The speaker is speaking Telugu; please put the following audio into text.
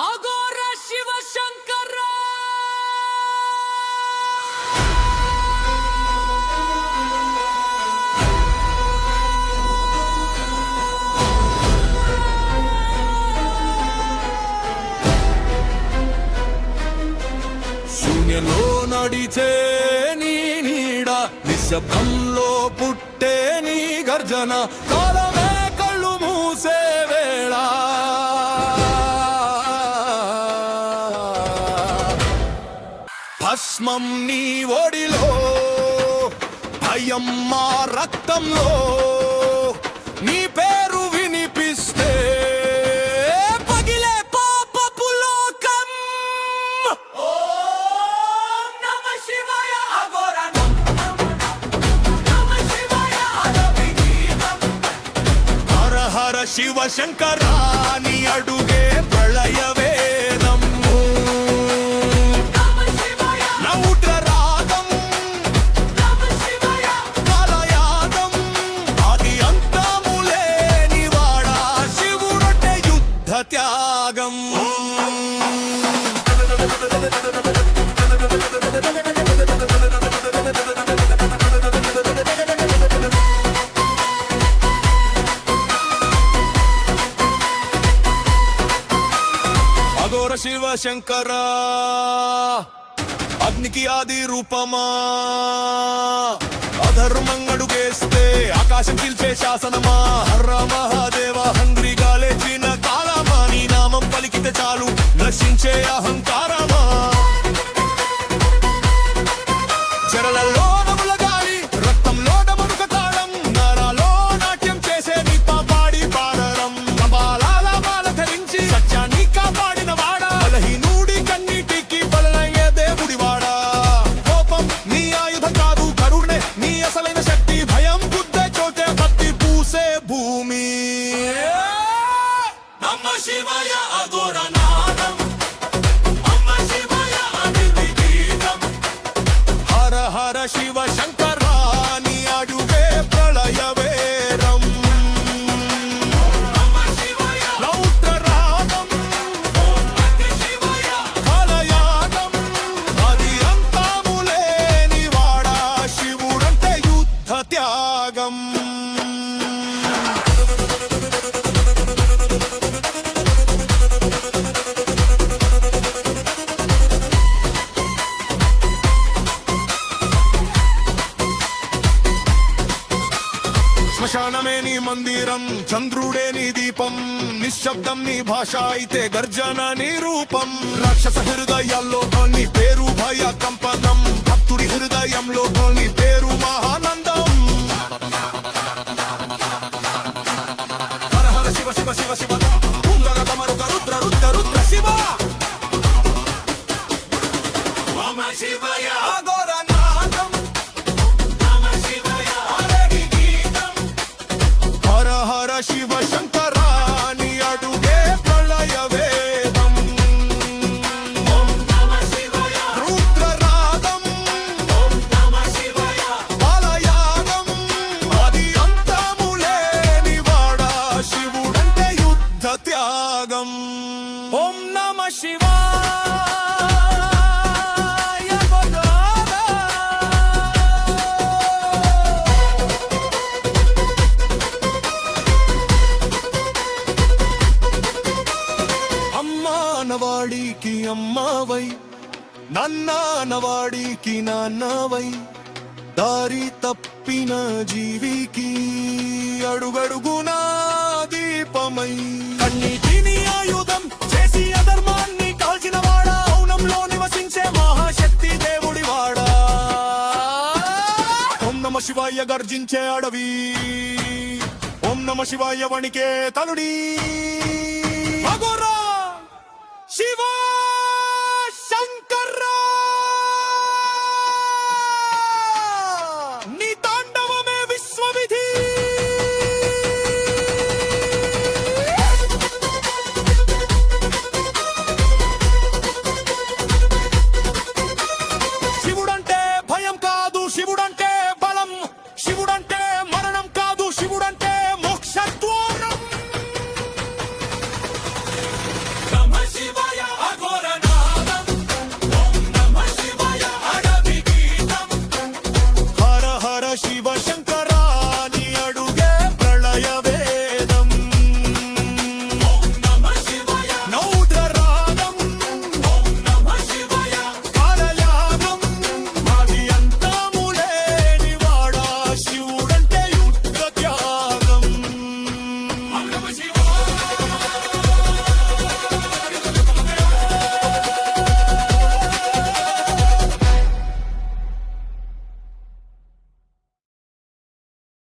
అఘోర శివశంకర శూన్యంలో నడిచే నీ నీడ, నిశ్శబ్దంలో పుట్టే నీ గర్జన, కాలమే కళ్ళు మూసే వేళ భస్మం నీ ఒడిలో, భయం మా రక్తంలో, నీ పేరు వినిపిస్తే పగిలే పాపపు లోకం. ఓం నమ శివాయ అఘోర నమ శివాయ అదవి గీతం. హర హర శివ శంకర నీ అడుగే ప్రళయ వేదం. నమ శివాయ నౌట్ర రాగం నమ శివాయ కాలయాగం, ఆది అంతము లేనివాడా శివుడంటే యుద్ధ త్యాగం. అఘోర శివ శంకర అగ్నికి ఆది రూపమా, అధర్మంగడుగేస్తే ఆకాశం పిలిచే శాసనమా, హర మహాదేవ హంగ్రిగా లేచిన కాలమా, నీ నామం పలికితే చాలు నశించే అహంకారమా. చెరలలో నముల గాలి, రక్తంలో నముక తాళం, నరాలో నాట్యం చేసే నీ పాపాడి పాడరం, కపాలాల మాల ధరించి సత్యాన్ని కాపాడిన వాడా, బలహీనుడి కన్నీటికి బలనయ్యే దేవుడి వాడా. కోపం నీ ఆయుధం కాదు, కరుణే నీ అసలైన శక్తి, భయం బుద్ధే చోటే భక్తి పూసే భూమి. నమ శివాయ అఘోర నాదం. నమ శివాయ అదితి గీతం. హర హర శివ శంకర నీ అడుగే ప్రళయ వేరం. నమ శివాయ రౌద్ర రాగం అతి శివాయ కాలయాగం, అది అంతము లేనివాడా శివుడంటే యుద్ధ త్యాగం. శ్మశానమే నీ మందిరం, చంద్రుడే నీ దీపం, నిశ్శబ్దం నీ భాష అయితే గర్జన నీ రూపం. రాక్షస హృదయాల్లో నీ పేరు భయ కంపనం, భక్తుడి హృదయంలో నీ పేరు మహానందం. హర హర శివ శివ శివ శివ కుంగర తమరుగ రుద్ర రుద్ర రుద్ర శివ. నమ శివాయ అఘోర నాదం, నమ శివాయ అదవి గీతం. హర హర శివ శంకర నీ అడుగే ప్రళయ వేదం. నమ శివాయ రుద్ర రాగం నమ శివాయ కాలయాగం, అది అంతము లేనివాడా శివుడంటే యుద్ధ త్యాగం. ఓం నమ శివాయ భగవానా. అమ్మానవాడికి అమ్మావై, నన్నానవాడికి నాన్నవై, దారి తప్పిన జీవికి అడుగడుగునా దీపమై, కన్నీటిని ఆయుధం చేసి అధర్మాన్ని కాల్చిన వాడా, మౌనంలో నివసించే మహాశక్తి దేవుడి వాడా. ఓం నమ శివాయ గర్జించే అడవి, ఓం నమ శివాయ వణికే తలుడి. అఘోరా